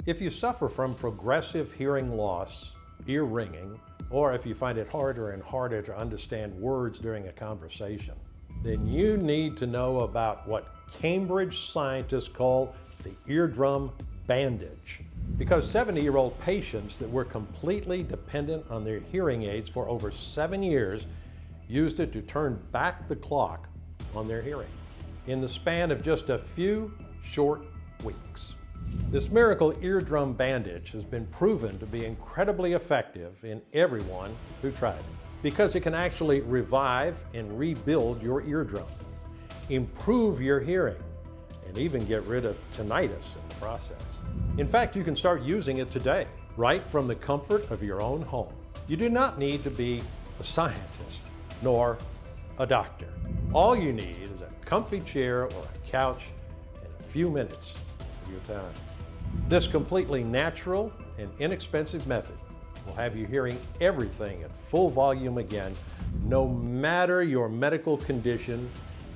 If you suffer from progressive hearing loss, ear ringing, or if you find it harder and harder to understand words during a conversation, then you need to know about what Cambridge scientists call the eardrum bandage. Because 70-year-old patients that were completely dependent on their hearing aids for over 7 years used it to turn back the clock on their hearing in the span of just a few short weeks. This miracle eardrum bandage has been proven to be incredibly effective in everyone who tried it because it can actually revive and rebuild your eardrum, improve your hearing, and even get rid of tinnitus in the process. In fact, you can start using it today, right from the comfort of your own home. You do not need to be a scientist nor a doctor. All you need is a comfy chair or a couch and a few minutes of your time. This completely natural and inexpensive method will have you hearing everything at full volume again, no matter your medical condition,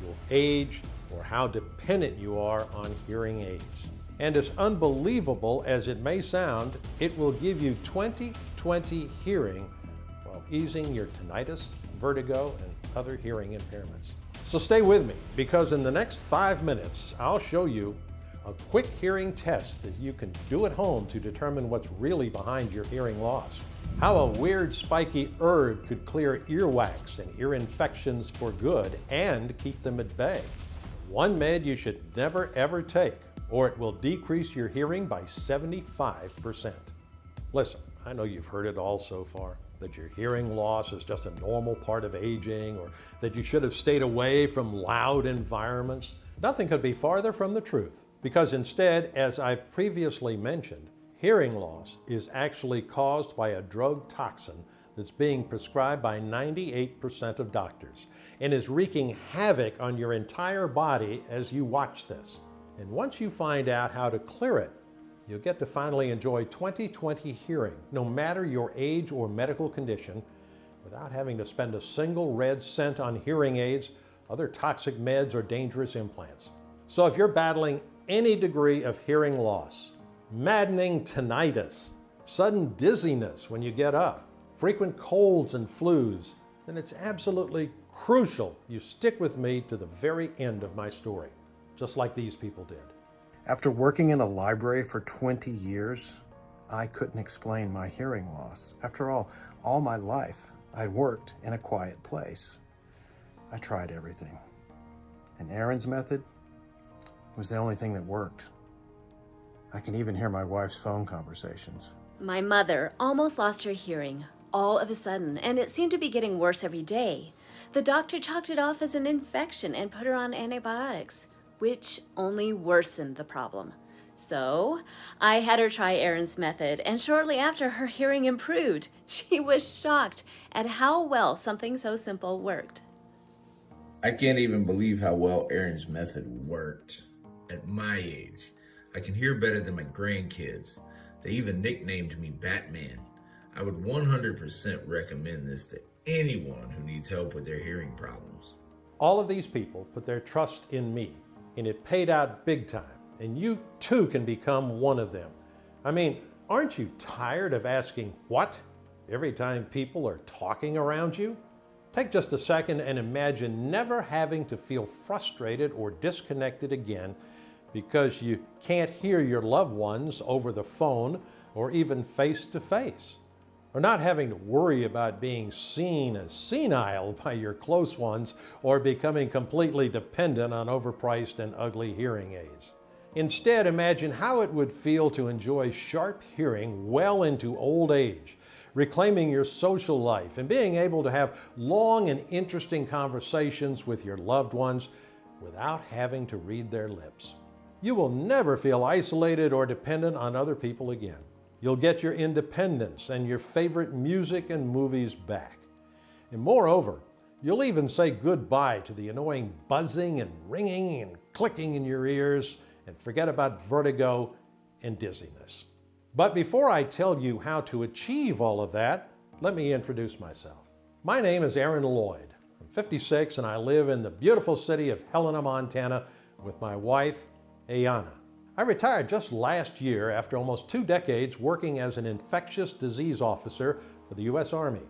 your age, or how dependent you are on hearing aids. And as unbelievable as it may sound, it will give you 20/20 hearing while easing your tinnitus, vertigo, and other hearing impairments. So stay with me, because in the next 5 minutes, I'll show you a quick hearing test that you can do at home to determine what's really behind your hearing loss. How a weird spiky herb could clear earwax and ear infections for good and keep them at bay. One med you should never ever take, or it will decrease your hearing by 75%. Listen, I know you've heard it all so far, that your hearing loss is just a normal part of aging, or that you should have stayed away from loud environments. Nothing could be farther from the truth, because instead, as I've previously mentioned, hearing loss is actually caused by a drug toxin that's being prescribed by 98% of doctors and is wreaking havoc on your entire body as you watch this. And once you find out how to clear it, you'll get to finally enjoy 20/20 hearing, no matter your age or medical condition, without having to spend a single red cent on hearing aids, other toxic meds, or dangerous implants. So if you're battling any degree of hearing loss, maddening tinnitus, sudden dizziness when you get up, frequent colds and flus, then it's absolutely crucial you stick with me to the very end of my story, just like these people did. After working in a library for 20 years, I couldn't explain my hearing loss. After all my life, I worked in a quiet place. I tried everything. And Aaron's method was the only thing that worked. I can even hear my wife's phone conversations. My mother almost lost her hearing all of a sudden, and it seemed to be getting worse every day. The doctor chalked it off as an infection and put her on antibiotics, which only worsened the problem. So I had her try Aaron's method, and shortly after, her hearing improved. She was shocked at how well something so simple worked. I can't even believe how well Aaron's method worked. At my age, I can hear better than my grandkids. They even nicknamed me Batman. I would 100% recommend this to anyone who needs help with their hearing problems. All of these people put their trust in me, and it paid out big time, and you too can become one of them. I mean, aren't you tired of asking what every time people are talking around you? Take just a second and imagine never having to feel frustrated or disconnected again because you can't hear your loved ones over the phone or even face to face, or not having to worry about being seen as senile by your close ones or becoming completely dependent on overpriced and ugly hearing aids. Instead, imagine how it would feel to enjoy sharp hearing well into old age, reclaiming your social life and being able to have long and interesting conversations with your loved ones without having to read their lips. You will never feel isolated or dependent on other people again. You'll get your independence and your favorite music and movies back. And moreover, you'll even say goodbye to the annoying buzzing and ringing and clicking in your ears and forget about vertigo and dizziness. But before I tell you how to achieve all of that, let me introduce myself. My name is Aaron Lloyd. I'm 56 and I live in the beautiful city of Helena, Montana with my wife, Ayana. I retired just last year after almost 2 decades working as an infectious disease officer for the U.S. Army.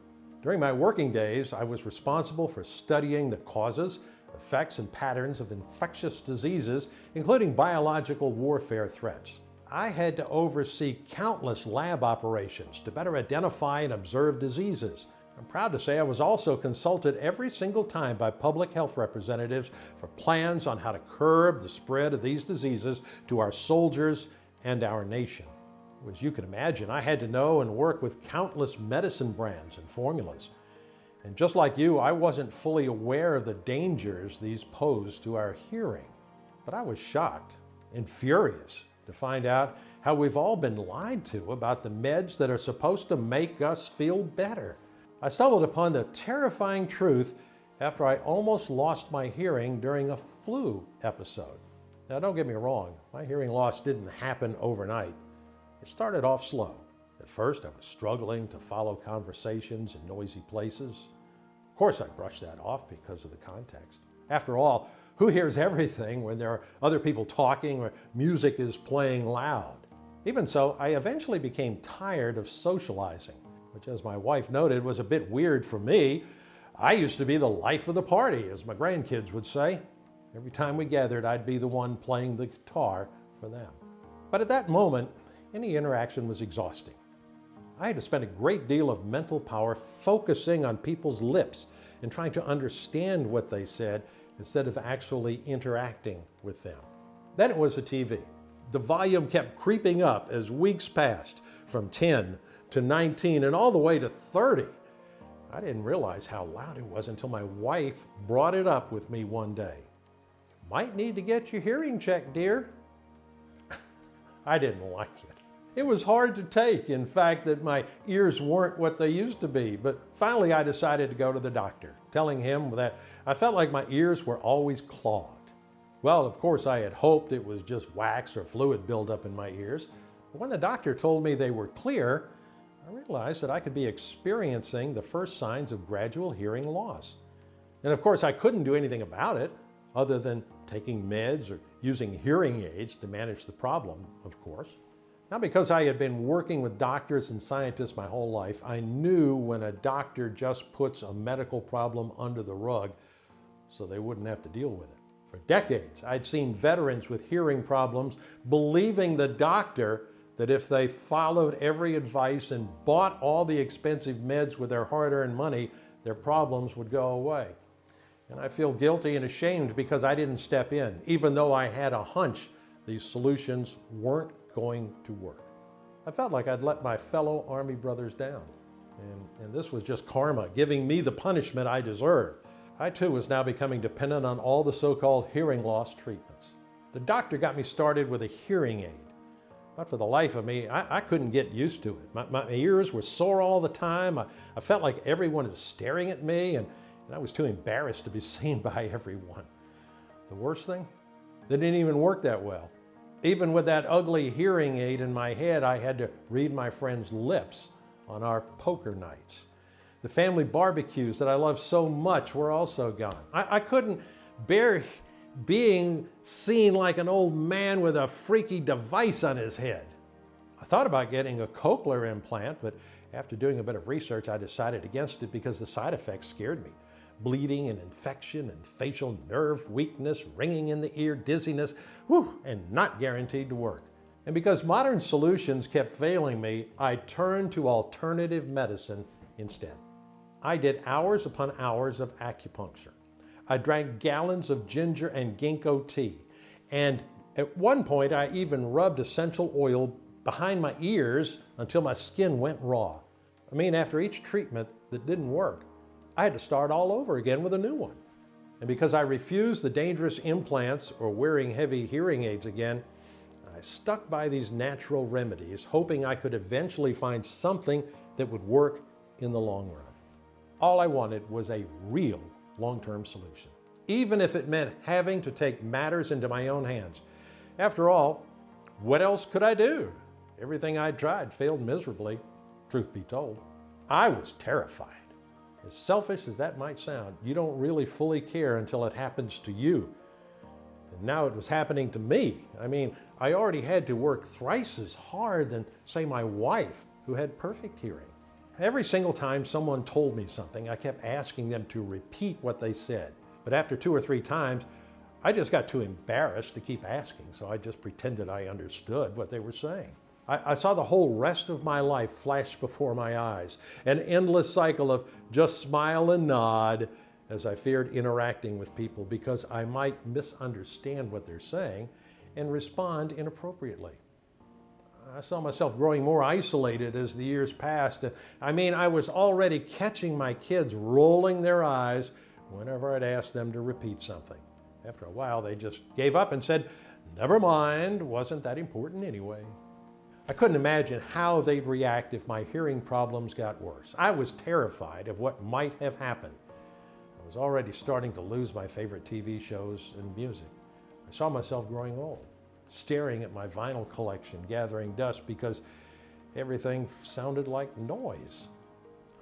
During my working days, I was responsible for studying the causes, effects, and patterns of infectious diseases, including biological warfare threats. I had to oversee countless lab operations to better identify and observe diseases. I'm proud to say I was also consulted every single time by public health representatives for plans on how to curb the spread of these diseases to our soldiers and our nation. As you can imagine, I had to know and work with countless medicine brands and formulas. And just like you, I wasn't fully aware of the dangers these pose to our hearing. But I was shocked and furious to find out how we've all been lied to about the meds that are supposed to make us feel better. I stumbled upon the terrifying truth after I almost lost my hearing during a flu episode. Now, don't get me wrong, my hearing loss didn't happen overnight. It started off slow. At first, I was struggling to follow conversations in noisy places. Of course, I brushed that off because of the context. After all, who hears everything when there are other people talking or music is playing loud? Even so, I eventually became tired of socializing, which, as my wife noted, was a bit weird for me. I used to be the life of the party, as my grandkids would say. Every time we gathered, I'd be the one playing the guitar for them. But at that moment, any interaction was exhausting. I had to spend a great deal of mental power focusing on people's lips and trying to understand what they said instead of actually interacting with them. Then it was the TV. The volume kept creeping up as weeks passed, from 10 to 19 and all the way to 30. I didn't realize how loud it was until my wife brought it up with me one day. "Might need to get your hearing checked, dear." I didn't like it. It was hard to take, in fact, that my ears weren't what they used to be, but finally I decided to go to the doctor, telling him that I felt like my ears were always clogged. Well, of course, I had hoped it was just wax or fluid buildup in my ears, but when the doctor told me they were clear, I realized that I could be experiencing the first signs of gradual hearing loss. And of course, I couldn't do anything about it other than taking meds or using hearing aids to manage the problem, of course. Now, because I had been working with doctors and scientists my whole life, I knew when a doctor just puts a medical problem under the rug so they wouldn't have to deal with it. For decades, I'd seen veterans with hearing problems believing the doctor that if they followed every advice and bought all the expensive meds with their hard-earned money, their problems would go away. And I feel guilty and ashamed because I didn't step in, even though I had a hunch these solutions weren't going to work. I felt like I'd let my fellow Army brothers down. And this was just karma, giving me the punishment I deserved. I too was now becoming dependent on all the so-called hearing loss treatments. The doctor got me started with a hearing aid. But for the life of me, I couldn't get used to it. My ears were sore all the time. I felt like everyone was staring at me, and I was too embarrassed to be seen by everyone. The worst thing? They didn't even work that well. Even with that ugly hearing aid in my head, I had to read my friends' lips on our poker nights. The family barbecues that I loved so much were also gone. I couldn't bear being seen like an old man with a freaky device on his head. I thought about getting a cochlear implant, but after doing a bit of research, I decided against it because the side effects scared me. Bleeding and infection and facial nerve weakness, ringing in the ear, dizziness, and not guaranteed to work. And because modern solutions kept failing me, I turned to alternative medicine instead. I did hours upon hours of acupuncture. I drank gallons of ginger and ginkgo tea. And at one point, I even rubbed essential oil behind my ears until my skin went raw. I mean, after each treatment that didn't work, I had to start all over again with a new one. And because I refused the dangerous implants or wearing heavy hearing aids again, I stuck by these natural remedies, hoping I could eventually find something that would work in the long run. All I wanted was a real long-term solution, even if it meant having to take matters into my own hands. After all, what else could I do? Everything I tried failed miserably, truth be told. I was terrified. As selfish as that might sound, you don't really fully care until it happens to you. Now it was happening to me. I mean, I already had to work thrice as hard than, say, my wife, who had perfect hearing. Every single time someone told me something, I kept asking them to repeat what they said. But after 2 or 3 times, I just got too embarrassed to keep asking, so I just pretended I understood what they were saying. I saw the whole rest of my life flash before my eyes, an endless cycle of just smile and nod, as I feared interacting with people because I might misunderstand what they're saying and respond inappropriately. I saw myself growing more isolated as the years passed. I mean, I was already catching my kids rolling their eyes whenever I'd ask them to repeat something. After a while, they just gave up and said, "Never mind, wasn't that important anyway." I couldn't imagine how they'd react if my hearing problems got worse. I was terrified of what might have happened. I was already starting to lose my favorite TV shows and music. I saw myself growing old, staring at my vinyl collection, gathering dust because everything sounded like noise.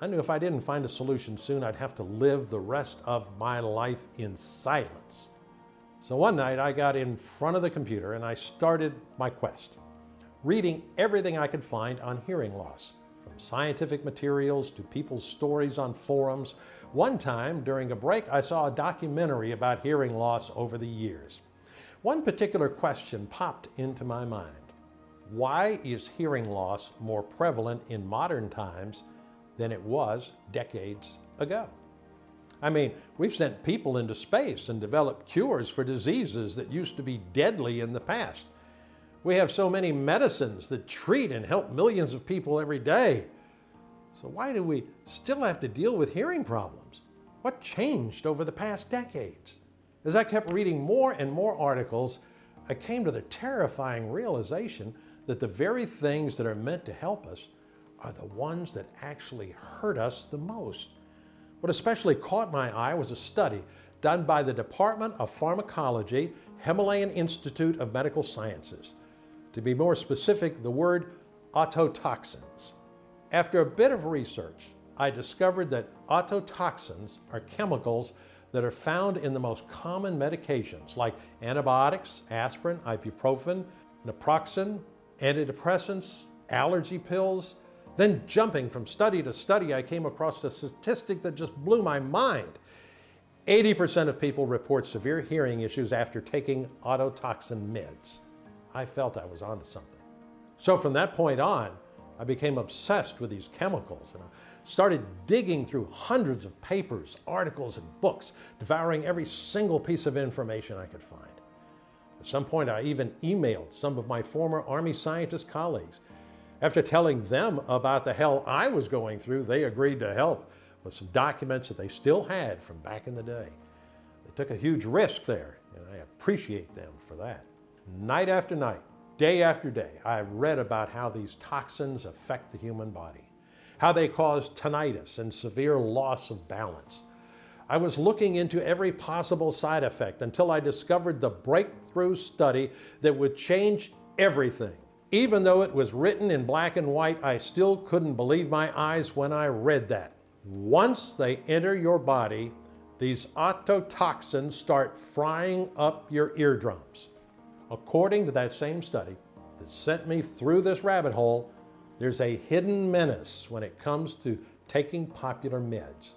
I knew if I didn't find a solution soon, I'd have to live the rest of my life in silence. So one night I got in front of the computer and I started my quest, reading everything I could find on hearing loss, from scientific materials to people's stories on forums. One time during a break, I saw a documentary about hearing loss over the years. One particular question popped into my mind. Why is hearing loss more prevalent in modern times than it was decades ago? I mean, we've sent people into space and developed cures for diseases that used to be deadly in the past. We have so many medicines that treat and help millions of people every day. So why do we still have to deal with hearing problems? What changed over the past decades? As I kept reading more and more articles, I came to the terrifying realization that the very things that are meant to help us are the ones that actually hurt us the most. What especially caught my eye was a study done by the Department of Pharmacology, Himalayan Institute of Medical Sciences. To be more specific, the word ototoxins. After a bit of research, I discovered that ototoxins are chemicals that are found in the most common medications like antibiotics, aspirin, ibuprofen, naproxen, antidepressants, allergy pills. Then jumping from study to study, I came across a statistic that just blew my mind. 80% of people report severe hearing issues after taking ototoxin meds. I felt I was onto something. So from that point on, I became obsessed with these chemicals and I started digging through hundreds of papers, articles, and books, devouring every single piece of information I could find. At some point, I even emailed some of my former Army scientist colleagues. After telling them about the hell I was going through, they agreed to help with some documents that they still had from back in the day. They took a huge risk there, and I appreciate them for that. Night after night, day after day, I've read about how these toxins affect the human body, how they cause tinnitus and severe loss of balance. I was looking into every possible side effect until I discovered the breakthrough study that would change everything. Even though it was written in black and white, I still couldn't believe my eyes when I read that. Once they enter your body, these ototoxins start frying up your eardrums. According to that same study that sent me through this rabbit hole, there's a hidden menace when it comes to taking popular meds.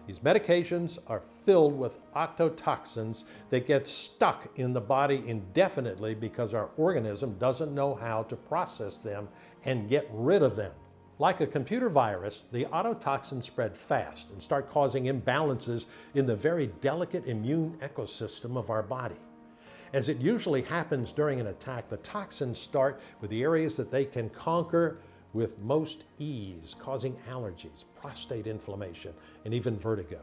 These medications are filled with ototoxins that get stuck in the body indefinitely because our organism doesn't know how to process them and get rid of them. Like a computer virus, the ototoxins spread fast and start causing imbalances in the very delicate immune ecosystem of our body. As it usually happens during an attack, the toxins start with the areas that they can conquer with most ease, causing allergies, prostate inflammation, and even vertigo.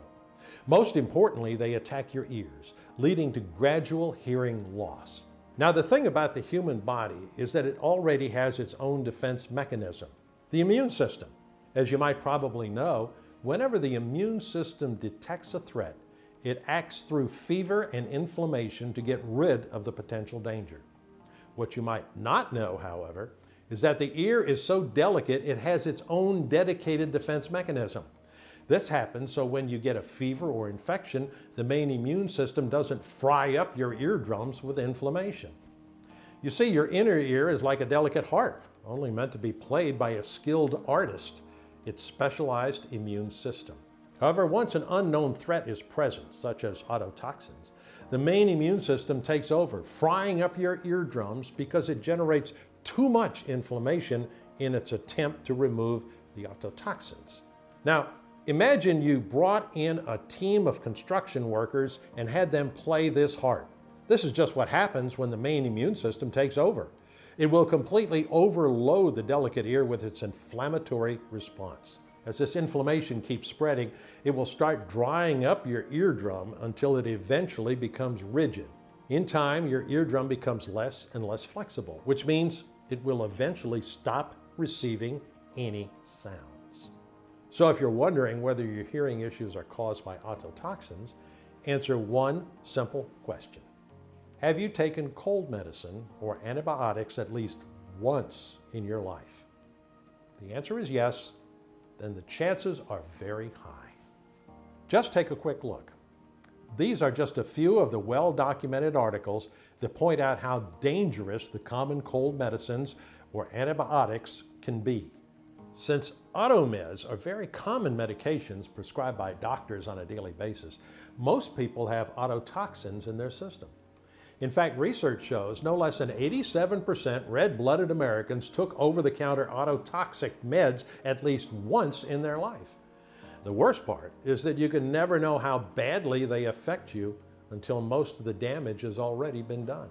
Most importantly, they attack your ears, leading to gradual hearing loss. Now, the thing about the human body is that it already has its own defense mechanism, the immune system. As you might probably know, whenever the immune system detects a threat, it acts through fever and inflammation to get rid of the potential danger. What you might not know, however, is that the ear is so delicate it has its own dedicated defense mechanism. This happens so when you get a fever or infection, the main immune system doesn't fry up your eardrums with inflammation. You see, your inner ear is like a delicate harp, only meant to be played by a skilled artist, its specialized immune system. However, once an unknown threat is present, such as ototoxins, the main immune system takes over, frying up your eardrums because it generates too much inflammation in its attempt to remove the ototoxins. Now, imagine you brought in a team of construction workers and had them play this harp. This is just what happens when the main immune system takes over. It will completely overload the delicate ear with its inflammatory response. As this inflammation keeps spreading, it will start drying up your eardrum until it eventually becomes rigid. In time, your eardrum becomes less and less flexible, which means it will eventually stop receiving any sounds. So if you're wondering whether your hearing issues are caused by ototoxins, answer one simple question. Have you taken cold medicine or antibiotics at least once in your life? If the answer is yes, then the chances are very high. Just take a quick look. These are just a few of the well-documented articles that point out how dangerous the common cold medicines or antibiotics can be. Since automeds are very common medications prescribed by doctors on a daily basis, most people have ototoxins in their system. In fact, research shows no less than 87% red-blooded Americans took over-the-counter ototoxic meds at least once in their life. The worst part is that you can never know how badly they affect you until most of the damage has already been done.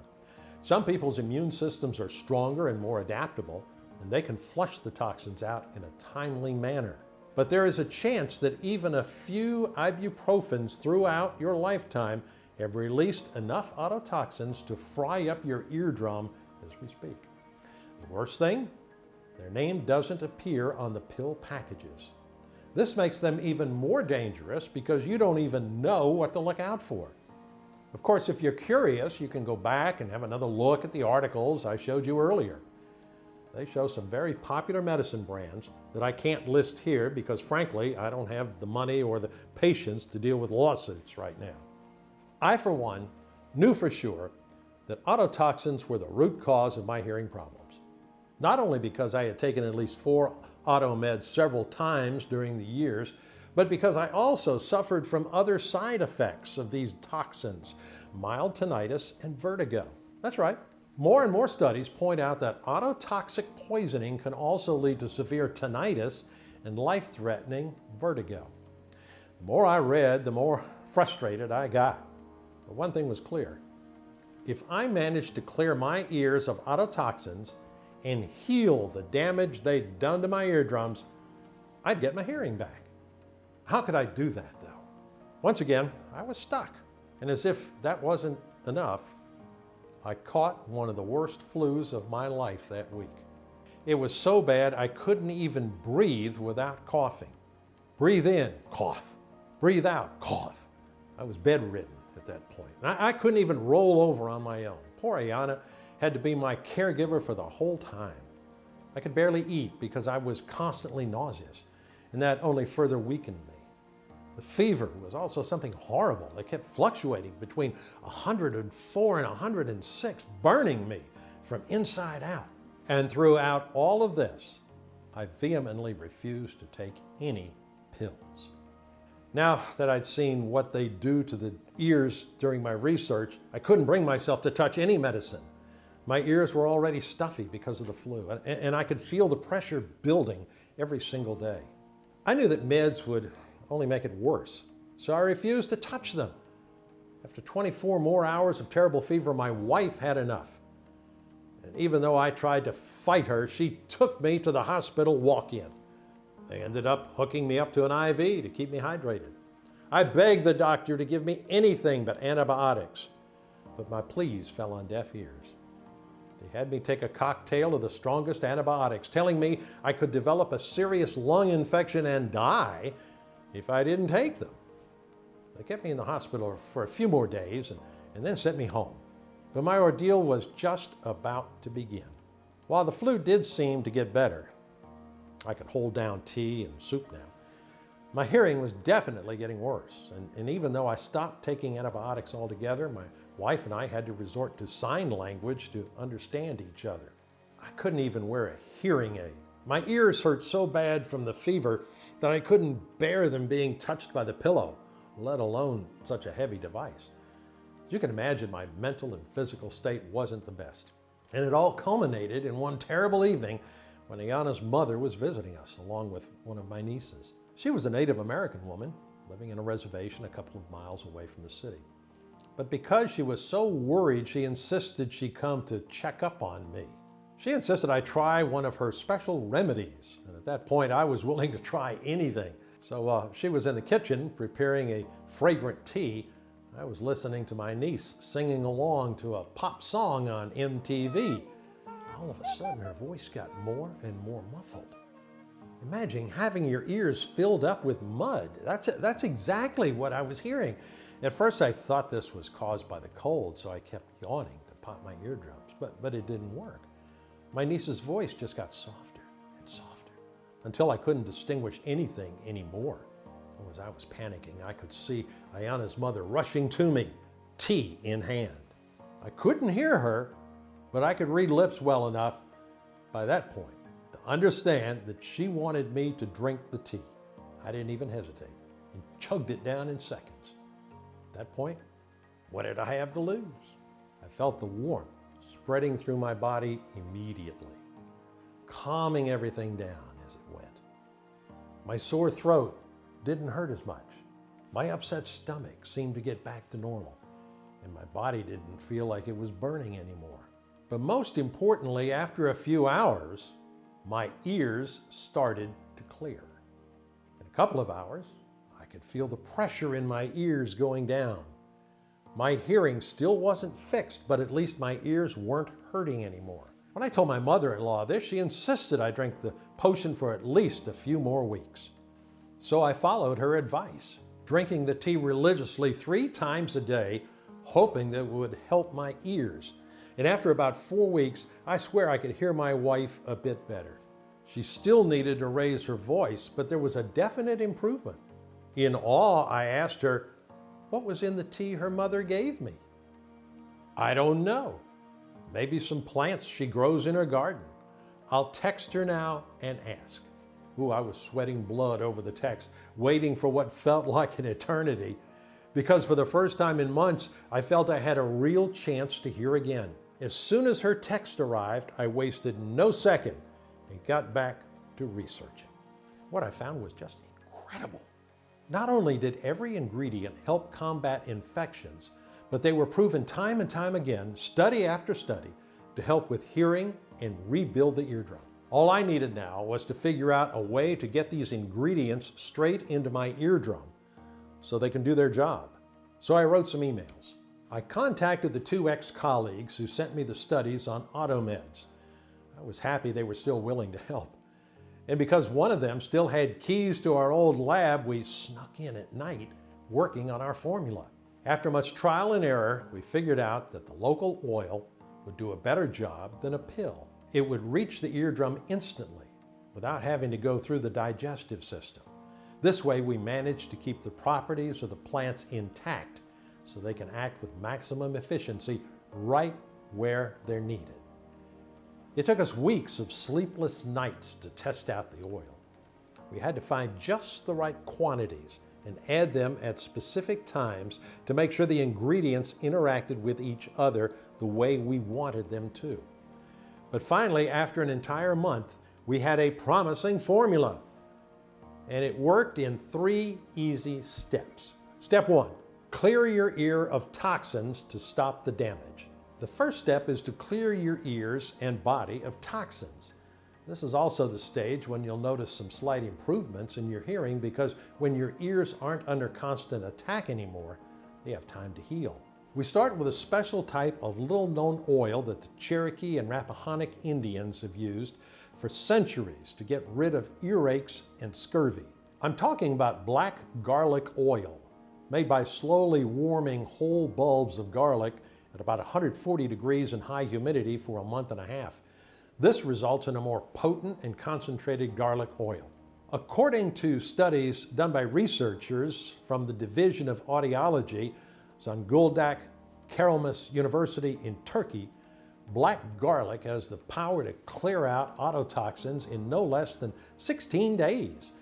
Some people's immune systems are stronger and more adaptable, and they can flush the toxins out in a timely manner. But there is a chance that even a few ibuprofens throughout your lifetime have released enough ototoxins to fry up your eardrum as we speak. The worst thing, their name doesn't appear on the pill packages. This makes them even more dangerous because you don't even know what to look out for. Of course, if you're curious, you can go back and have another look at the articles I showed you earlier. They show some very popular medicine brands that I can't list here because, frankly, I don't have the money or the patience to deal with lawsuits right now. I, for one, knew for sure that ototoxins were the root cause of my hearing problems. Not only because I had taken at least 4 automeds several times during the years, but because I also suffered from other side effects of these toxins, mild tinnitus and vertigo. That's right. More and more studies point out that ototoxic poisoning can also lead to severe tinnitus and life-threatening vertigo. The more I read, the more frustrated I got. But one thing was clear. If I managed to clear my ears of ototoxins and heal the damage they'd done to my eardrums, I'd get my hearing back. How could I do that, though? Once again, I was stuck. And as if that wasn't enough, I caught one of the worst flus of my life that week. It was so bad I couldn't even breathe without coughing. Breathe in, cough. Breathe out, cough. I was bedridden at that point. I couldn't even roll over on my own. Poor Ayana had to be my caregiver for the whole time. I could barely eat because I was constantly nauseous, and that only further weakened me. The fever was also something horrible. It kept fluctuating between 104 and 106, burning me from inside out. And throughout all of this, I vehemently refused to take any pills. Now that I'd seen what they do to the ears during my research, I couldn't bring myself to touch any medicine. My ears were already stuffy because of the flu, and I could feel the pressure building every single day. I knew that meds would only make it worse, so I refused to touch them. After 24 more hours of terrible fever, my wife had enough. And even though I tried to fight her, she took me to the hospital walk-in. They ended up hooking me up to an IV to keep me hydrated. I begged the doctor to give me anything but antibiotics, but my pleas fell on deaf ears. They had me take a cocktail of the strongest antibiotics, telling me I could develop a serious lung infection and die if I didn't take them. They kept me in the hospital for a few more days and then sent me home. But my ordeal was just about to begin. While the flu did seem to get better, I could hold down tea and soup now, My hearing was definitely getting worse, and even though I stopped taking antibiotics altogether, my wife and I had to resort to sign language to understand each other. I couldn't even wear a hearing aid. My ears hurt so bad from the fever that I couldn't bear them being touched by the pillow, let alone such a heavy device. As you can imagine, my mental and physical state wasn't the best. And it all culminated in one terrible evening when Ayana's mother was visiting us, along with one of my nieces. She was a Native American woman living in a reservation a couple of miles away from the city. But because she was so worried, she insisted she come to check up on me. She insisted I try one of her special remedies, and at that point I was willing to try anything. So she was in the kitchen preparing a fragrant tea. I was listening to my niece singing along to a pop song on MTV. All of a sudden her voice got more and more muffled. Imagine having your ears filled up with mud. That's exactly what I was hearing. At first I thought this was caused by the cold, so I kept yawning to pop my eardrums, but it didn't work. My niece's voice just got softer and softer until I couldn't distinguish anything anymore. As I was panicking, I could see Ayana's mother rushing to me, tea in hand. I couldn't hear her, but I could read lips well enough by that point to understand that she wanted me to drink the tea. I didn't even hesitate and chugged it down in seconds. At that point, what did I have to lose? I felt the warmth spreading through my body immediately, calming everything down as it went. My sore throat didn't hurt as much. My upset stomach seemed to get back to normal, and my body didn't feel like it was burning anymore. But most importantly, after a few hours, my ears started to clear. In a couple of hours, I could feel the pressure in my ears going down. My hearing still wasn't fixed, but at least my ears weren't hurting anymore. When I told my mother-in-law this, she insisted I drink the potion for at least a few more weeks. So I followed her advice, drinking the tea religiously 3 times a day, hoping that it would help my ears. And after about 4 weeks, I swear I could hear my wife a bit better. She still needed to raise her voice, but there was a definite improvement. In awe, I asked her, what was in the tea her mother gave me? I don't know. Maybe some plants she grows in her garden. I'll text her now and ask. Ooh, I was sweating blood over the text, waiting for what felt like an eternity, because for the first time in months, I felt I had a real chance to hear again. As soon as her text arrived, I wasted no second and got back to researching. What I found was just incredible. Not only did every ingredient help combat infections, but they were proven time and time again, study after study, to help with hearing and rebuild the eardrum. All I needed now was to figure out a way to get these ingredients straight into my eardrum so they can do their job. So I wrote some emails. I contacted the 2 ex-colleagues who sent me the studies on automeds. I was happy they were still willing to help. And because one of them still had keys to our old lab, we snuck in at night working on our formula. After much trial and error, we figured out that the local oil would do a better job than a pill. It would reach the eardrum instantly without having to go through the digestive system. This way, we managed to keep the properties of the plants intact so they can act with maximum efficiency right where they're needed. It took us weeks of sleepless nights to test out the oil. We had to find just the right quantities and add them at specific times to make sure the ingredients interacted with each other the way we wanted them to. But finally, after an entire month, we had a promising formula. And it worked in 3 easy steps. Step 1, clear your ear of toxins to stop the damage. The first step is to clear your ears and body of toxins. This is also the stage when you'll notice some slight improvements in your hearing, because when your ears aren't under constant attack anymore, they have time to heal. We start with a special type of little-known oil that the Cherokee and Rappahannock Indians have used for centuries to get rid of earaches and scurvy. I'm talking about black garlic oil, made by slowly warming whole bulbs of garlic at about 140 degrees and high humidity for a month and a half. This results in a more potent and concentrated garlic oil. According to studies done by researchers from the Division of Audiology, Zonguldak Karamas University in Turkey, black garlic has the power to clear out ototoxins in no less than 16 days.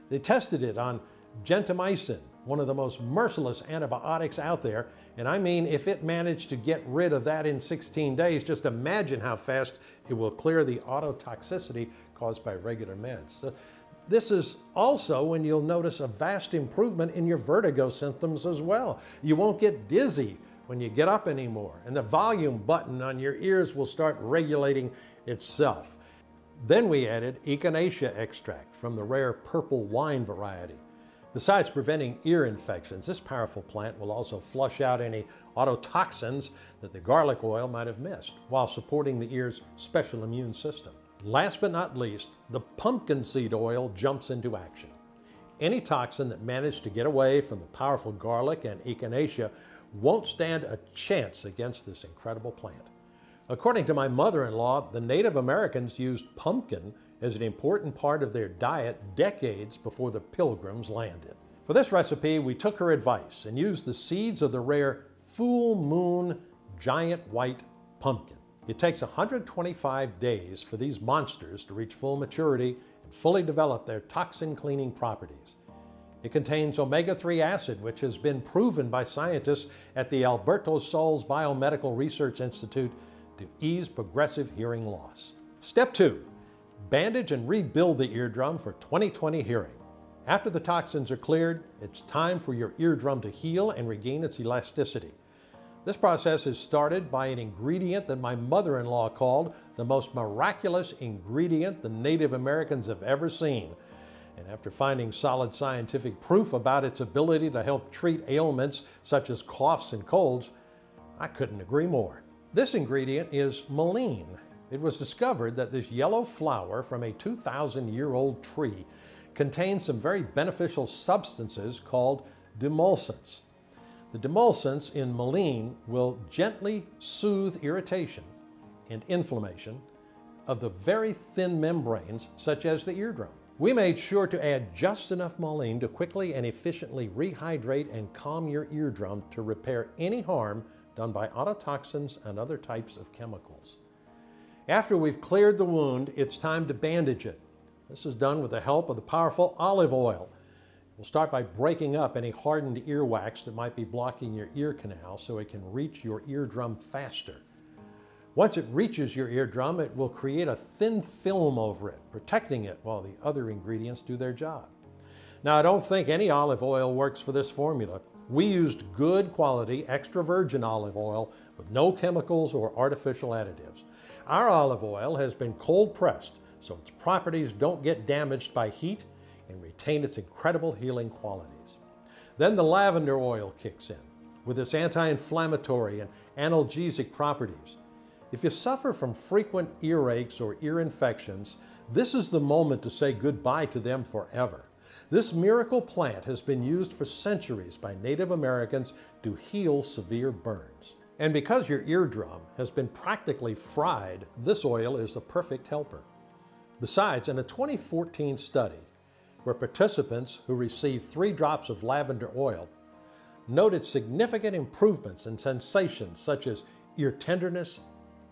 They tested it on gentamicin, one of the most merciless antibiotics out there, and I mean, if it managed to get rid of that in 16 days, just imagine how fast it will clear the ototoxicity caused by regular meds. So this is also when you'll notice a vast improvement in your vertigo symptoms as well. You won't get dizzy when you get up anymore, and the volume button on your ears will start regulating itself. Then we added echinacea extract from the rare purple wine variety. Besides preventing ear infections, this powerful plant will also flush out any ototoxins that the garlic oil might have missed, while supporting the ear's special immune system. Last but not least, the pumpkin seed oil jumps into action. Any toxin that managed to get away from the powerful garlic and echinacea won't stand a chance against this incredible plant. According to my mother-in-law, the Native Americans used pumpkin as an important part of their diet decades before the Pilgrims landed. For this recipe, we took her advice and used the seeds of the rare full moon giant white pumpkin. It takes 125 days for these monsters to reach full maturity and fully develop their toxin cleaning properties. It contains omega-3 acid, which has been proven by scientists at the Alberto Sols Biomedical Research Institute to ease progressive hearing loss. Step 2. Bandage and rebuild the eardrum for 20/20 hearing. After the toxins are cleared, it's time for your eardrum to heal and regain its elasticity. This process is started by an ingredient that my mother-in-law called the most miraculous ingredient the Native Americans have ever seen. And after finding solid scientific proof about its ability to help treat ailments such as coughs and colds, I couldn't agree more. This ingredient is Mullein. It was discovered that this yellow flower from a 2,000-year-old tree contains some very beneficial substances called demulcents. The demulcents in Mullein will gently soothe irritation and inflammation of the very thin membranes, such as the eardrum. We made sure to add just enough Mullein to quickly and efficiently rehydrate and calm your eardrum to repair any harm done by ototoxins and other types of chemicals. After we've cleared the wound, it's time to bandage it. This is done with the help of the powerful olive oil. We'll start by breaking up any hardened earwax that might be blocking your ear canal so it can reach your eardrum faster. Once it reaches your eardrum, it will create a thin film over it, protecting it while the other ingredients do their job. Now, I don't think any olive oil works for this formula. We used good quality extra virgin olive oil with no chemicals or artificial additives. Our olive oil has been cold pressed so its properties don't get damaged by heat and retain its incredible healing qualities. Then the lavender oil kicks in with its anti-inflammatory and analgesic properties. If you suffer from frequent earaches or ear infections, this is the moment to say goodbye to them forever. This miracle plant has been used for centuries by Native Americans to heal severe burns. And because your eardrum has been practically fried, this oil is the perfect helper. Besides, in a 2014 study where participants who received 3 drops of lavender oil noted significant improvements in sensations such as ear tenderness,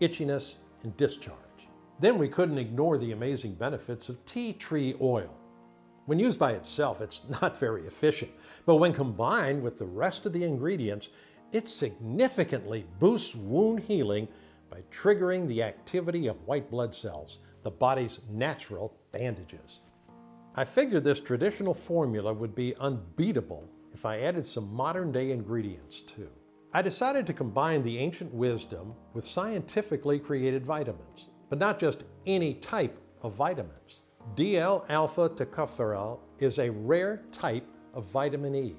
itchiness, and discharge. Then we couldn't ignore the amazing benefits of tea tree oil. When used by itself, it's not very efficient, but when combined with the rest of the ingredients, it significantly boosts wound healing by triggering the activity of white blood cells, the body's natural bandages. I figured this traditional formula would be unbeatable if I added some modern-day ingredients too. I decided to combine the ancient wisdom with scientifically created vitamins, but not just any type of vitamins. DL-alpha tocopherol is a rare type of vitamin E,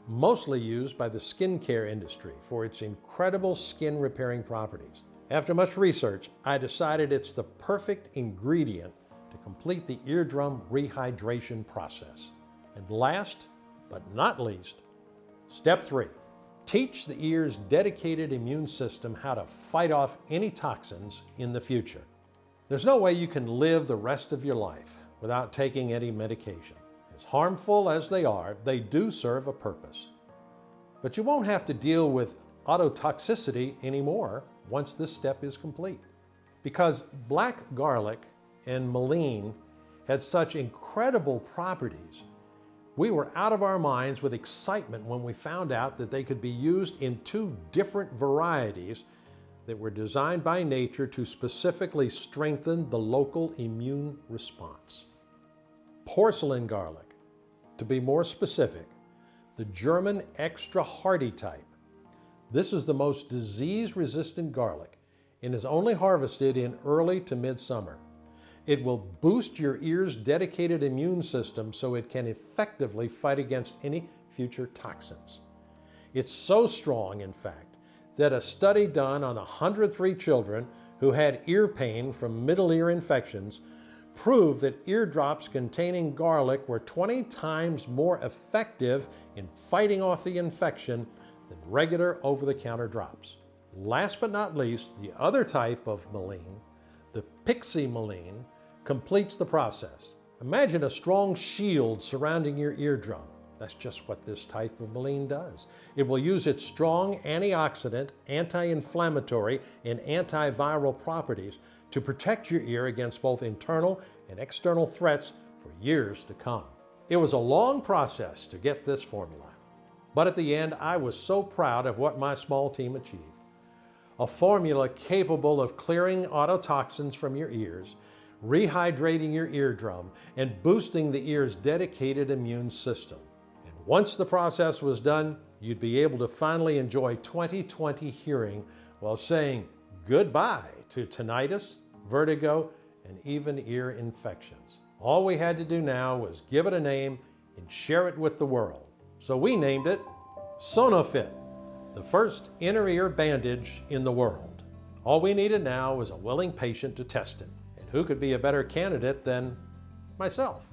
mostly used by the skincare industry for its incredible skin repairing properties. After much research, I decided it's the perfect ingredient to complete the eardrum rehydration process. And last but not least, step 3. Teach the ear's dedicated immune system how to fight off any toxins in the future. There's no way you can live the rest of your life without taking any medication. As harmful as they are, they do serve a purpose. But you won't have to deal with ototoxicity anymore once this step is complete. Because black garlic and mullein had such incredible properties, we were out of our minds with excitement when we found out that they could be used in 2 different varieties that were designed by nature to specifically strengthen the local immune response. Porcelain garlic, to be more specific, the German extra hardy type. This is the most disease-resistant garlic and is only harvested in early to midsummer. It will boost your ear's dedicated immune system so it can effectively fight against any future toxins. It's so strong, in fact, that a study done on 103 children who had ear pain from middle ear infections proved that ear drops containing garlic were 20 times more effective in fighting off the infection than regular over-the-counter drops. Last but not least, the other type of mullein, the pixie mullein, completes the process. Imagine a strong shield surrounding your eardrum. That's just what this type of mullein does. It will use its strong antioxidant, anti-inflammatory, and antiviral properties to protect your ear against both internal and external threats for years to come. It was a long process to get this formula, but at the end, I was so proud of what my small team achieved. A formula capable of clearing ototoxins from your ears, rehydrating your eardrum, and boosting the ear's dedicated immune system. And once the process was done, you'd be able to finally enjoy 20/20 hearing while saying goodbye to tinnitus, vertigo, and even ear infections. All we had to do now was give it a name and share it with the world. So we named it SonoFit, the first inner ear bandage in the world. All we needed now was a willing patient to test it. And who could be a better candidate than myself?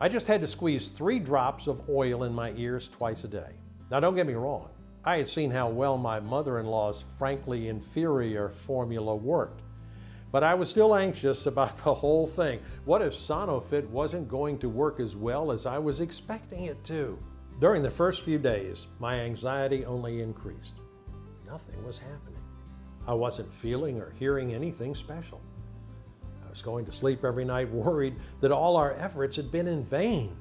I just had to squeeze 3 drops of oil in my ears twice a day. Now don't get me wrong, I had seen how well my mother-in-law's frankly inferior formula worked. But I was still anxious about the whole thing. What if SonoFit wasn't going to work as well as I was expecting it to? During the first few days, my anxiety only increased. Nothing was happening. I wasn't feeling or hearing anything special. I was going to sleep every night worried that all our efforts had been in vain.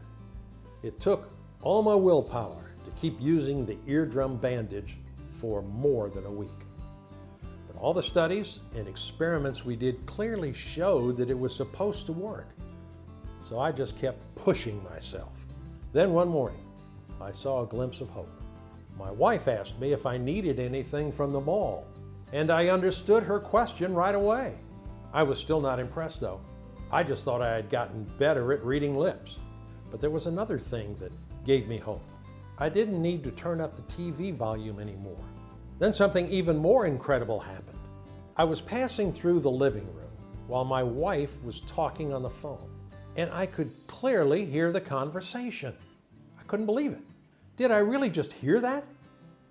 It took all my willpower to keep using the eardrum bandage for more than a week. But all the studies and experiments we did clearly showed that it was supposed to work. So I just kept pushing myself. Then one morning, I saw a glimpse of hope. My wife asked me if I needed anything from the mall, and I understood her question right away. I was still not impressed though. I just thought I had gotten better at reading lips. But there was another thing that gave me hope. I didn't need to turn up the TV volume anymore. Then something even more incredible happened. I was passing through the living room while my wife was talking on the phone, and I could clearly hear the conversation. I couldn't believe it. Did I really just hear that?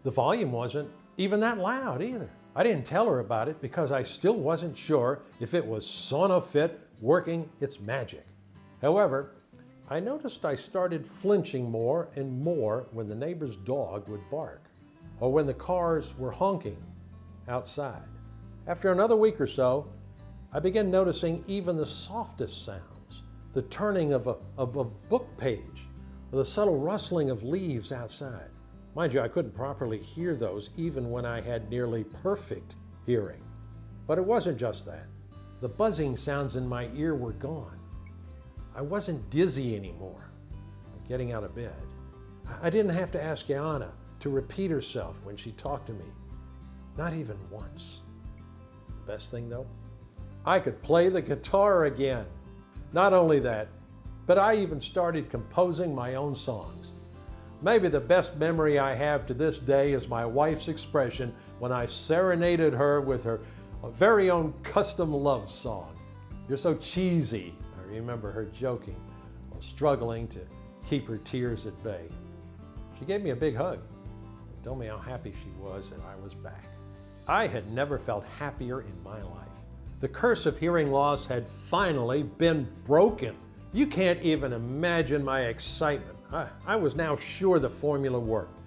The volume wasn't even that loud either. I didn't tell her about it because I still wasn't sure if it was SonoFit working its magic. However, I noticed I started flinching more and more when the neighbor's dog would bark, or when the cars were honking outside. After another week or so, I began noticing even the softest sounds, the turning of a book page, or the subtle rustling of leaves outside. Mind you, I couldn't properly hear those even when I had nearly perfect hearing. But it wasn't just that. The buzzing sounds in my ear were gone. I wasn't dizzy anymore getting out of bed. I didn't have to ask Yana to repeat herself when she talked to me. Not even once. The best thing though, I could play the guitar again. Not only that, but I even started composing my own songs. Maybe the best memory I have to this day is my wife's expression when I serenaded her with her very own custom love song. "You're so cheesy," I remember her joking while struggling to keep her tears at bay. She gave me a big hug and told me how happy she was that I was back. I had never felt happier in my life. The curse of hearing loss had finally been broken. You can't even imagine my excitement. I was now sure the formula worked,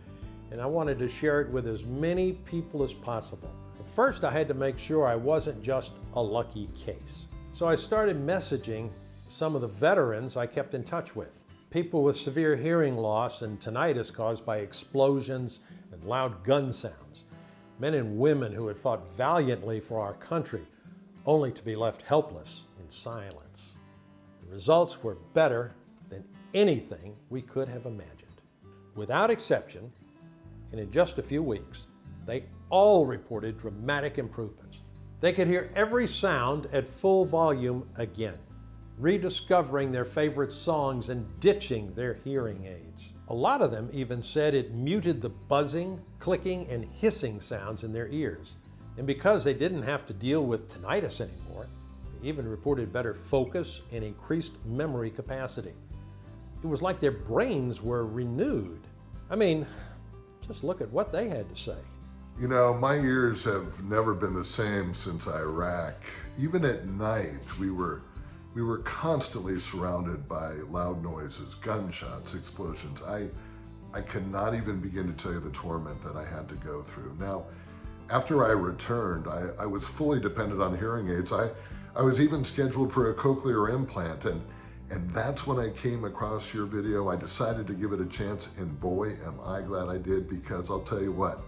and I wanted to share it with as many people as possible. First, I had to make sure I wasn't just a lucky case. So I started messaging some of the veterans I kept in touch with. People with severe hearing loss and tinnitus caused by explosions and loud gun sounds. Men and women who had fought valiantly for our country, only to be left helpless in silence. The results were better than anything we could have imagined. Without exception, and in just a few weeks, they all reported dramatic improvements. They could hear every sound at full volume again, rediscovering their favorite songs and ditching their hearing aids. A lot of them even said it muted the buzzing, clicking, and hissing sounds in their ears. And because they didn't have to deal with tinnitus anymore, they even reported better focus and increased memory capacity. It was like their brains were renewed. I mean, just look at what they had to say. You know, my ears have never been the same since Iraq. Even at night, we were constantly surrounded by loud noises, gunshots, explosions. I cannot even begin to tell you the torment that I had to go through. Now, after I returned, I was fully dependent on hearing aids. I was even scheduled for a cochlear implant, and that's when I came across your video. I decided to give it a chance, and boy, am I glad I did, because I'll tell you what,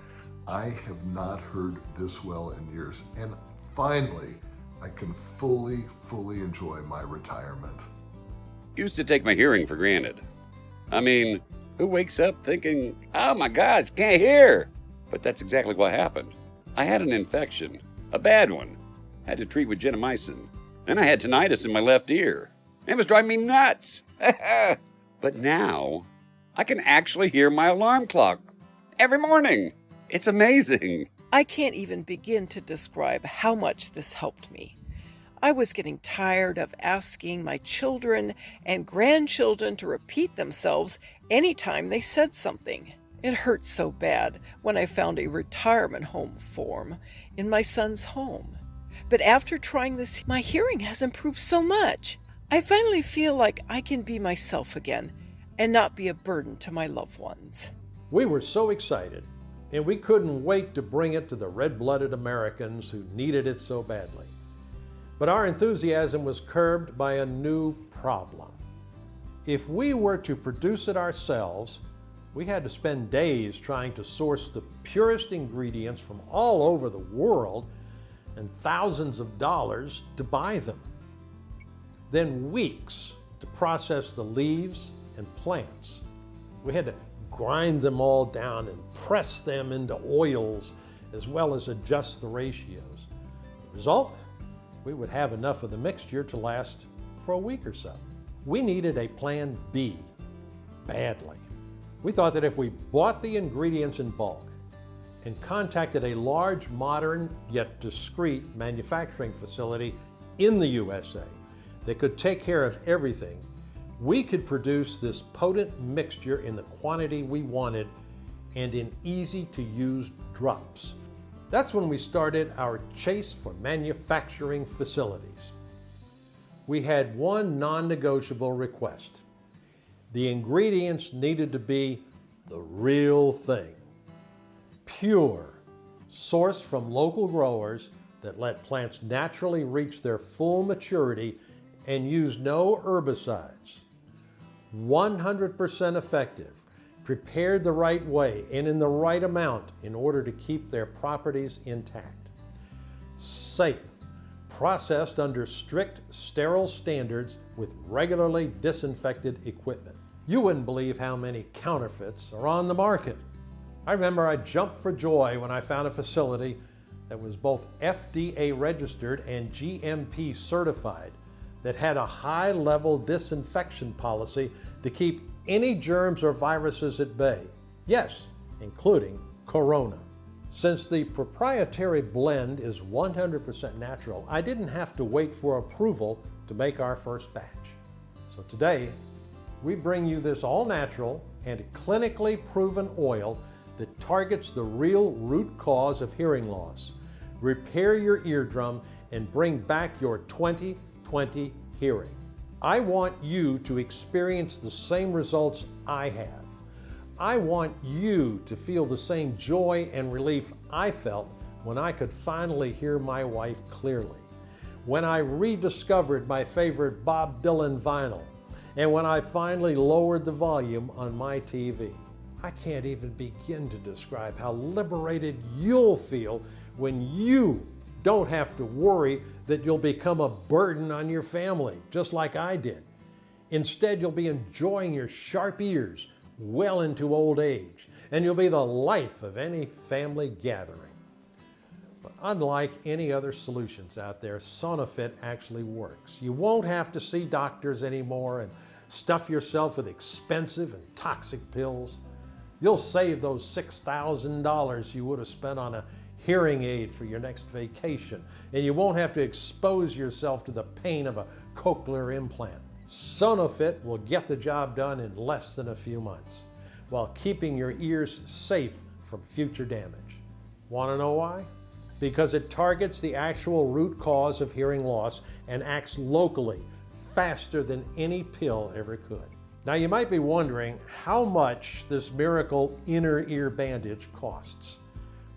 I have not heard this well in years. And finally, I can fully enjoy my retirement. Used to take my hearing for granted. I mean, who wakes up thinking, oh my gosh, can't hear? But that's exactly what happened. I had an infection, a bad one. Had to treat with gentamicin. Then I had tinnitus in my left ear. It was driving me nuts. But now, I can actually hear my alarm clock every morning. It's amazing. I can't even begin to describe how much this helped me. I was getting tired of asking my children and grandchildren to repeat themselves anytime they said something. It hurt so bad when I found a retirement home form in my son's home. But after trying this, my hearing has improved so much. I finally feel like I can be myself again and not be a burden to my loved ones. We were so excited, and we couldn't wait to bring it to the red-blooded Americans who needed it so badly. But our enthusiasm was curbed by a new problem. If we were to produce it ourselves, we had to spend days trying to source the purest ingredients from all over the world and thousands of dollars to buy them. Then weeks to process the leaves and plants. We had to grind them all down and press them into oils, as well as adjust the ratios. The result? We would have enough of the mixture to last for a week or so. We needed a plan B badly. We thought that if we bought the ingredients in bulk and contacted a large, modern, yet discreet manufacturing facility in the USA that could take care of everything, we could produce this potent mixture in the quantity we wanted and in easy-to-use drops. That's when we started our chase for manufacturing facilities. We had one non-negotiable request. The ingredients needed to be the real thing. Pure, sourced from local growers that let plants naturally reach their full maturity and use no herbicides. 100% effective, prepared the right way and in the right amount in order to keep their properties intact. Safe, processed under strict sterile standards with regularly disinfected equipment. You wouldn't believe how many counterfeits are on the market. I remember I jumped for joy when I found a facility that was both FDA registered and GMP certified, that had a high-level disinfection policy to keep any germs or viruses at bay. Yes, including corona. Since the proprietary blend is 100% natural, I didn't have to wait for approval to make our first batch. So today, we bring you this all-natural and clinically proven oil that targets the real root cause of hearing loss, repair your eardrum, and bring back your 20/20 hearing. I want you to experience the same results I have. I want you to feel the same joy and relief I felt when I could finally hear my wife clearly, when I rediscovered my favorite Bob Dylan vinyl, and when I finally lowered the volume on my TV. I can't even begin to describe how liberated you'll feel when you don't have to worry that you'll become a burden on your family, just like I did. Instead, you'll be enjoying your sharp ears well into old age, and you'll be the life of any family gathering. But unlike any other solutions out there, SonoFit actually works. You won't have to see doctors anymore and stuff yourself with expensive and toxic pills. You'll save those $6,000 you would have spent on a hearing aid for your next vacation, and you won't have to expose yourself to the pain of a cochlear implant. SonoFit will get the job done in less than a few months, while keeping your ears safe from future damage. Want to know why? Because it targets the actual root cause of hearing loss and acts locally, faster than any pill ever could. Now you might be wondering how much this miracle inner ear bandage costs.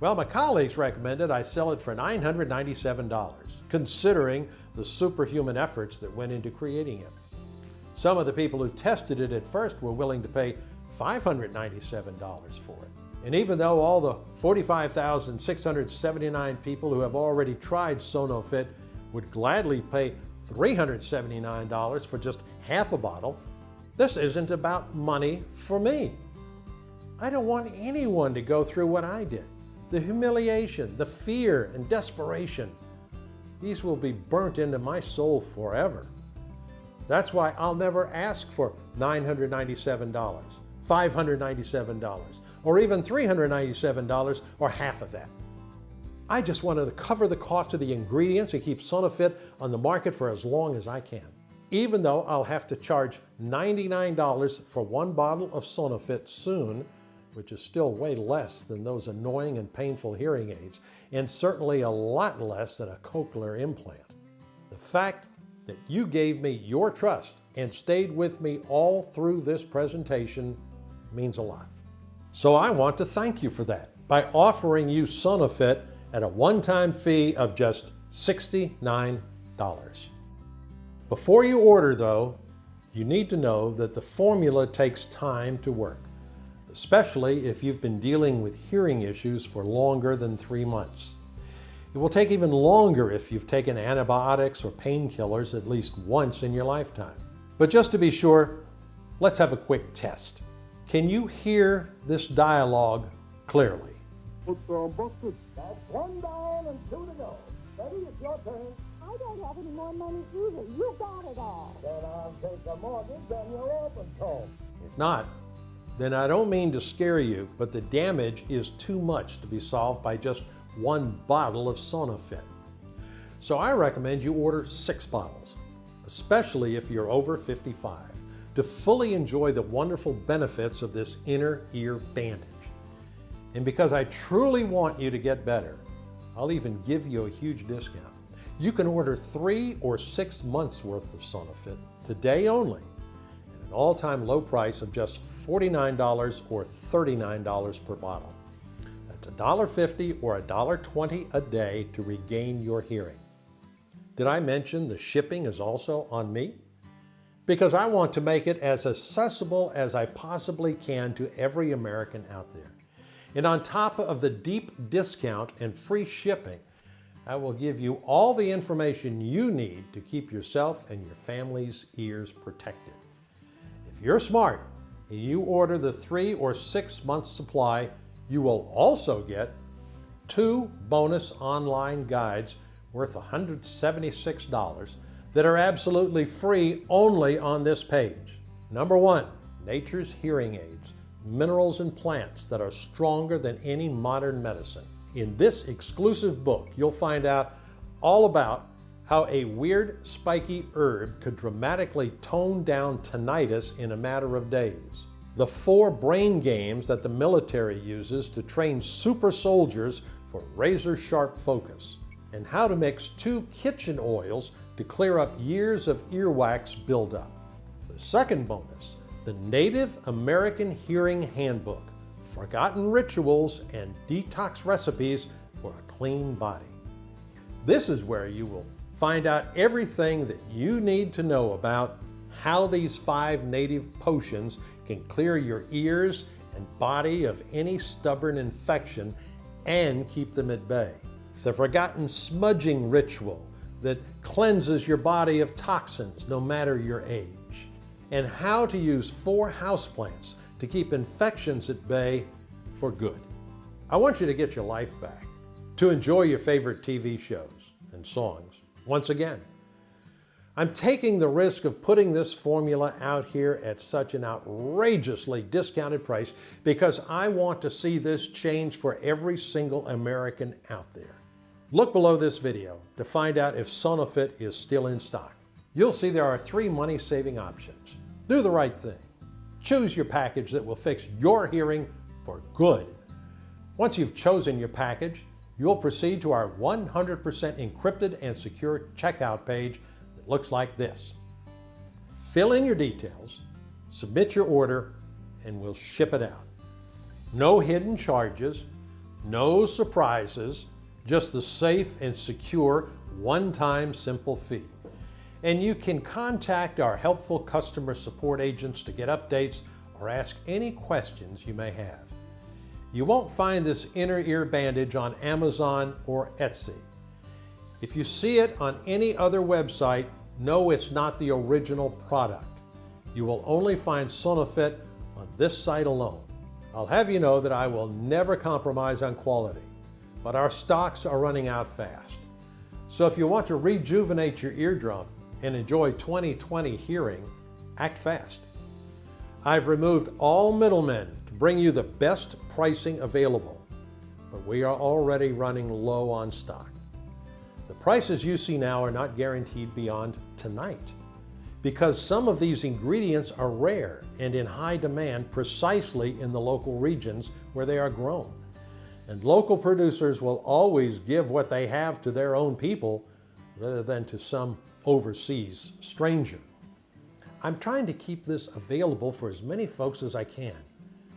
Well, my colleagues recommended I sell it for $997, considering the superhuman efforts that went into creating it. Some of the people who tested it at first were willing to pay $597 for it. And even though all the 45,679 people who have already tried SonoFit would gladly pay $379 for just half a bottle, this isn't about money for me. I don't want anyone to go through what I did. The humiliation, the fear, and desperation. These will be burnt into my soul forever. That's why I'll never ask for $997, $597, or even $397, or half of that. I just wanted to cover the cost of the ingredients and keep SonoFit on the market for as long as I can. Even though I'll have to charge $99 for one bottle of SonoFit soon, which is still way less than those annoying and painful hearing aids, and certainly a lot less than a cochlear implant. The fact that you gave me your trust and stayed with me all through this presentation means a lot. So I want to thank you for that by offering you SonoFit at a one-time fee of just $69. Before you order, though, you need to know that the formula takes time to work, especially if you've been dealing with hearing issues for longer than 3 months. It will take even longer if you've taken antibiotics or painkillers at least once in your lifetime. But just to be sure, let's have a quick test. Can you hear this dialogue clearly? That's one down and 2 to go. Ready? It's your turn. I don't have any more money either. You got it all. Then I'll take a mortgage on your open toe. If not, then I don't mean to scare you, but the damage is too much to be solved by just one bottle of SonoFit. So I recommend you order 6 bottles, especially if you're over 55, to fully enjoy the wonderful benefits of this inner ear bandage. And because I truly want you to get better, I'll even give you a huge discount. You can order 3 or 6 months worth of SonoFit today only at an all-time low price of just $49 or $39 per bottle. That's $1.50 or $1.20 a day to regain your hearing. Did I mention the shipping is also on me? Because I want to make it as accessible as I possibly can to every American out there. And on top of the deep discount and free shipping, I will give you all the information you need to keep yourself and your family's ears protected. If you're smart and you order the 3 or 6 month supply, you will also get 2 bonus online guides worth $176 that are absolutely free only on this page. Number 1, Nature's Hearing Aids, minerals and plants that are stronger than any modern medicine. In this exclusive book, you'll find out all about how a weird spiky herb could dramatically tone down tinnitus in a matter of days. The 4 brain games that the military uses to train super soldiers for razor-sharp focus. And how to mix 2 kitchen oils to clear up years of earwax buildup. The second bonus, the Native American Hearing Handbook, Forgotten Rituals and Detox Recipes for a Clean Body. This is where you will find out everything that you need to know about how these 5 native potions can clear your ears and body of any stubborn infection and keep them at bay. The Forgotten Smudging Ritual that cleanses your body of toxins no matter your age. And how to use 4 houseplants to keep infections at bay for good. I want you to get your life back, to enjoy your favorite TV shows and songs. Once again, I'm taking the risk of putting this formula out here at such an outrageously discounted price because I want to see this change for every single American out there. Look below this video to find out if SonoFit is still in stock. You'll see there are 3 money-saving options. Do the right thing. Choose your package that will fix your hearing for good. Once you've chosen your package, you'll proceed to our 100% encrypted and secure checkout page that looks like this. Fill in your details, submit your order, and we'll ship it out. No hidden charges, no surprises, just the safe and secure one-time simple fee. And you can contact our helpful customer support agents to get updates or ask any questions you may have. You won't find this inner ear bandage on Amazon or Etsy. If you see it on any other website, know it's not the original product. You will only find SonoFit on this site alone. I'll have you know that I will never compromise on quality, but our stocks are running out fast. So if you want to rejuvenate your eardrum and enjoy 20/20 hearing, act fast. I've removed all middlemen to bring you the best pricing available, but we are already running low on stock. The prices you see now are not guaranteed beyond tonight, because some of these ingredients are rare and in high demand precisely in the local regions where they are grown. And local producers will always give what they have to their own people rather than to some overseas stranger. I'm trying to keep this available for as many folks as I can,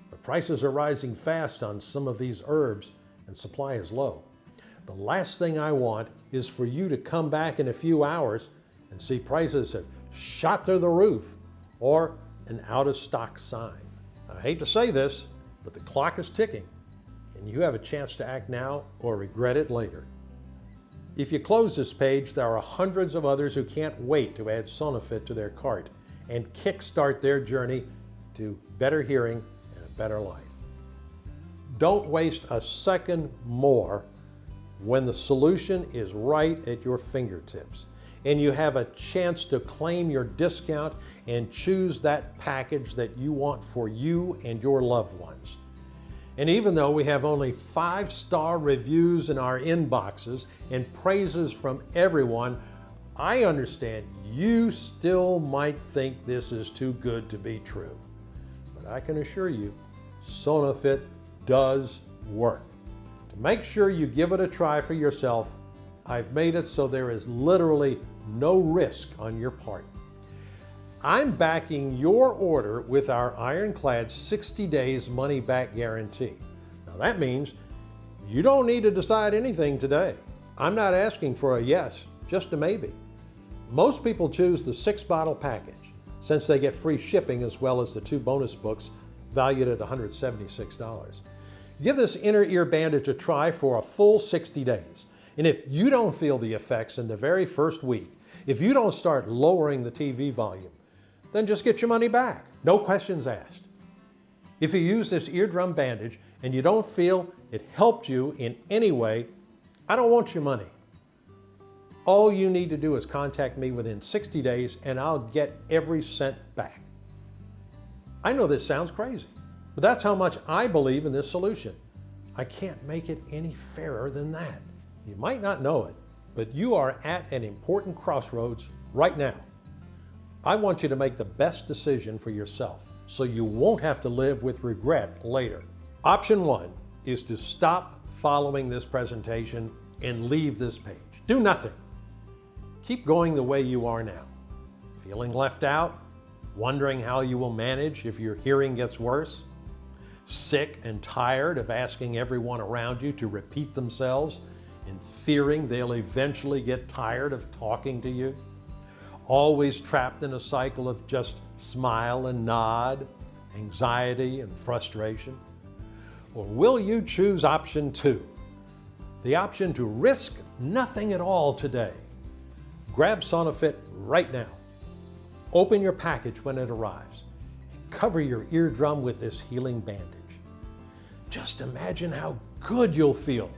but prices are rising fast on some of these herbs and supply is low. The last thing I want is for you to come back in a few hours and see prices have shot through the roof or an out of stock sign. I hate to say this, but the clock is ticking and you have a chance to act now or regret it later. If you close this page, there are hundreds of others who can't wait to add SonoFit to their cart and kickstart their journey to better hearing and a better life. Don't waste a second more when the solution is right at your fingertips and you have a chance to claim your discount and choose that package that you want for you and your loved ones. And even though we have only 5-star reviews in our inboxes and praises from everyone, I understand you still might think this is too good to be true. But I can assure you, SonoFit does work. To make sure you give it a try for yourself, I've made it so there is literally no risk on your part. I'm backing your order with our ironclad 60 days money back guarantee. Now that means you don't need to decide anything today. I'm not asking for a yes, just a maybe. Most people choose the 6-bottle package since they get free shipping as well as the 2 bonus books valued at $176. Give this inner ear bandage a try for a full 60 days. And if you don't feel the effects in the very first week, if you don't start lowering the TV volume, then just get your money back. No questions asked. If you use this eardrum bandage and you don't feel it helped you in any way, I don't want your money. All you need to do is contact me within 60 days and I'll get every cent back. I know this sounds crazy, but that's how much I believe in this solution. I can't make it any fairer than that. You might not know it, but you are at an important crossroads right now. I want you to make the best decision for yourself so you won't have to live with regret later. Option 1 is to stop following this presentation and leave this page. Do nothing. Keep going the way you are now. Feeling left out? Wondering how you will manage if your hearing gets worse? Sick and tired of asking everyone around you to repeat themselves and fearing they'll eventually get tired of talking to you? Always trapped in a cycle of just smile and nod, anxiety and frustration? Or will you choose option 2? The option to risk nothing at all today. Grab SonoFit right now. Open your package when it arrives and cover your eardrum with this healing bandage. Just imagine how good you'll feel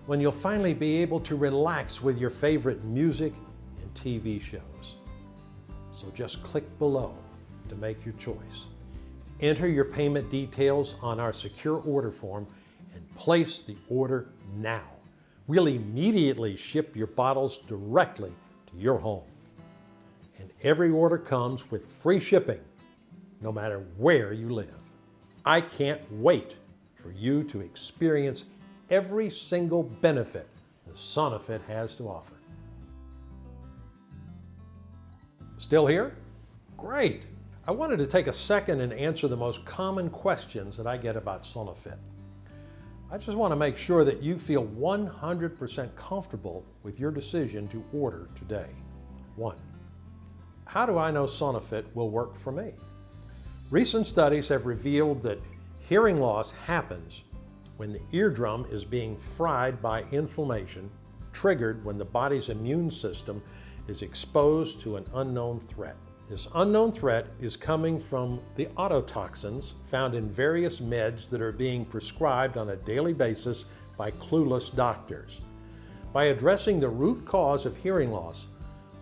when you'll finally be able to relax with your favorite music and TV shows. So just click below to make your choice. Enter your payment details on our secure order form and place the order now. We'll immediately ship your bottles directly to your home. And every order comes with free shipping, no matter where you live. I can't wait for you to experience every single benefit the SonoFit has to offer. Still here? Great! I wanted to take a second and answer the most common questions that I get about SonoFit. I just want to make sure that you feel 100% comfortable with your decision to order today. 1. How do I know SonoFit will work for me? Recent studies have revealed that hearing loss happens when the eardrum is being fried by inflammation, triggered when the body's immune system is exposed to an unknown threat. This unknown threat is coming from the ototoxins found in various meds that are being prescribed on a daily basis by clueless doctors. By addressing the root cause of hearing loss,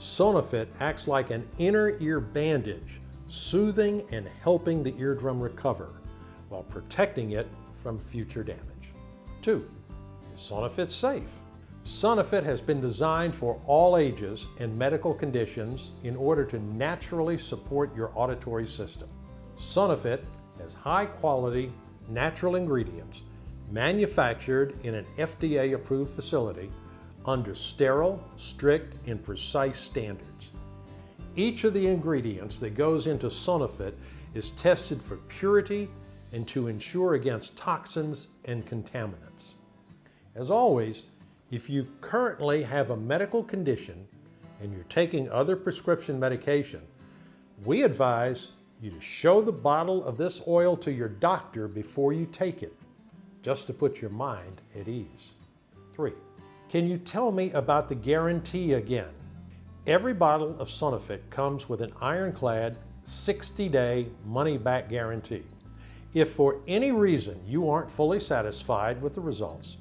SonoFit acts like an inner ear bandage, soothing and helping the eardrum recover while protecting it from future damage. 2. Is SonoFit safe? SonoFit has been designed for all ages and medical conditions in order to naturally support your auditory system. SonoFit has high-quality, natural ingredients manufactured in an FDA-approved facility under sterile, strict, and precise standards. Each of the ingredients that goes into SonoFit is tested for purity and to ensure against toxins and contaminants. As always, if you currently have a medical condition and you're taking other prescription medication, we advise you to show the bottle of this oil to your doctor before you take it, just to put your mind at ease. 3. Can you tell me about the guarantee again? Every bottle of SonoFit comes with an ironclad 60-day money-back guarantee. If for any reason you aren't fully satisfied with the results,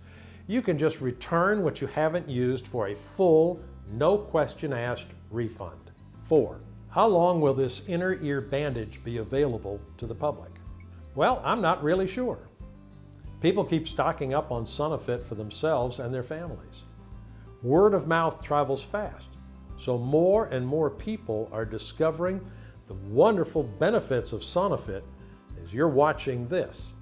you can just return what you haven't used for a full, no question asked refund. 4. How long will this inner ear bandage be available to the public? Well, I'm not really sure. People keep stocking up on SonoFit for themselves and their families. Word of mouth travels fast, so more and more people are discovering the wonderful benefits of SonoFit as you're watching this.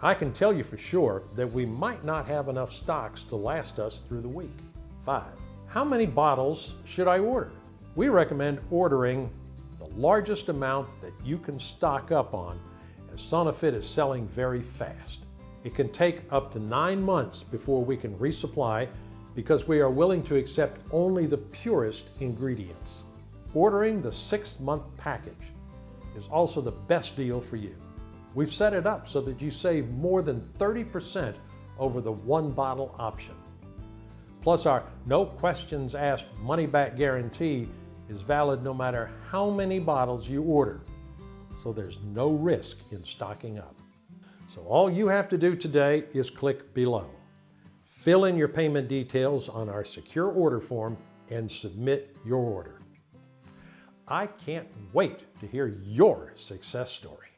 I can tell you for sure that we might not have enough stocks to last us through the week. 5. How many bottles should I order? We recommend ordering the largest amount that you can stock up on, as SonoFit is selling very fast. It can take up to 9 months before we can resupply because we are willing to accept only the purest ingredients. Ordering the 6-month package is also the best deal for you. We've set it up so that you save more than 30% over the 1-bottle option. Plus, our no questions asked money-back guarantee is valid no matter how many bottles you order, so there's no risk in stocking up. So all you have to do today is click below. Fill in your payment details on our secure order form and submit your order. I can't wait to hear your success story.